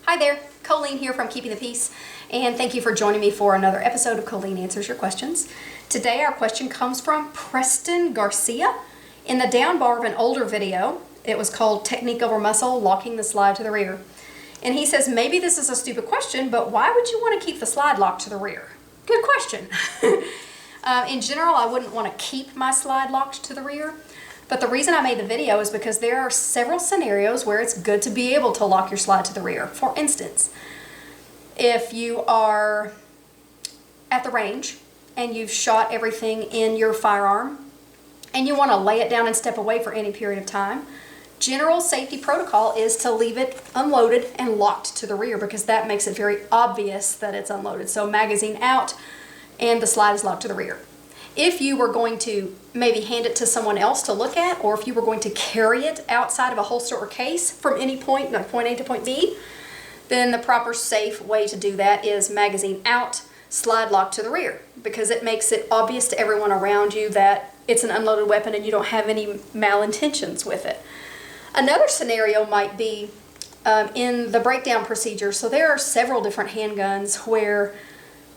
Hi there, Colleen here from Keeping the Peace, and thank you for joining me for another episode of Colleen Answers Your Questions. Today our question comes from Preston Garcia. In the down bar of an older video, it was called Technique Over Muscle, Locking the Slide to the Rear. And he says, maybe this is a stupid question, but why would you want to keep the slide locked to the rear? Good question. In general, I wouldn't want to keep my slide locked to the rear. But the reason I made the video is because there are several scenarios where it's good to be able to lock your slide to the rear. For instance, if you are at the range and you've shot everything in your firearm and you want to lay it down and step away for any period of time, general safety protocol is to leave it unloaded and locked to the rear because that makes it very obvious that it's unloaded. So magazine out and the slide is locked to the rear. If you were going to maybe hand it to someone else to look at, or if you were going to carry it outside of a holster or case from any point, like point A to point B, then the proper safe way to do that is magazine out, slide locked to the rear, because it makes it obvious to everyone around you that it's an unloaded weapon and you don't have any malintentions with it. Another scenario might be in the breakdown procedure. So there are several different handguns where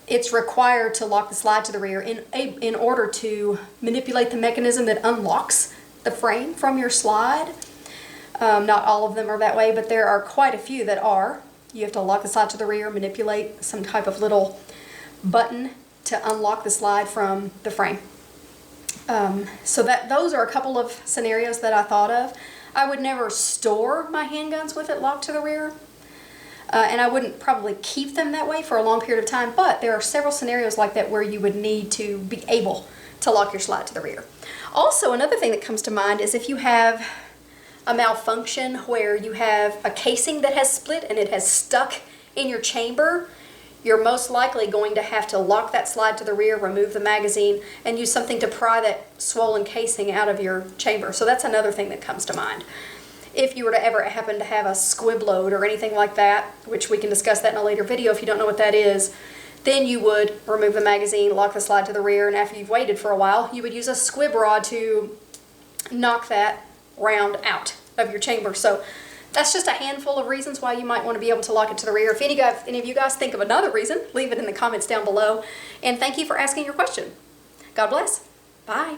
it's required to lock the slide to the rear in order to manipulate the mechanism that unlocks the frame from your slide. Not all of them are that way, but there are quite a few that are. You have to lock the slide to the rear, manipulate some type of little button to unlock the slide from the frame. So those are a couple of scenarios that I thought of. I would never store my handguns with it locked to the rear. And I wouldn't probably keep them that way for a long period of time, but there are several scenarios like that where you would need to be able to lock your slide to the rear. Also, another thing that comes to mind is if you have a malfunction where you have a casing that has split and it has stuck in your chamber, you're most likely going to have to lock that slide to the rear, remove the magazine, and use something to pry that swollen casing out of your chamber. So that's another thing that comes to mind. If you were to ever happen to have a squib load or anything like that, which we can discuss that in a later video if you don't know what that is, then you would remove the magazine, lock the slide to the rear, and after you've waited for a while, you would use a squib rod to knock that round out of your chamber. So that's just a handful of reasons why you might want to be able to lock it to the rear. If any of you guys think of another reason, leave it in the comments down below. And thank you for asking your question. God bless. Bye.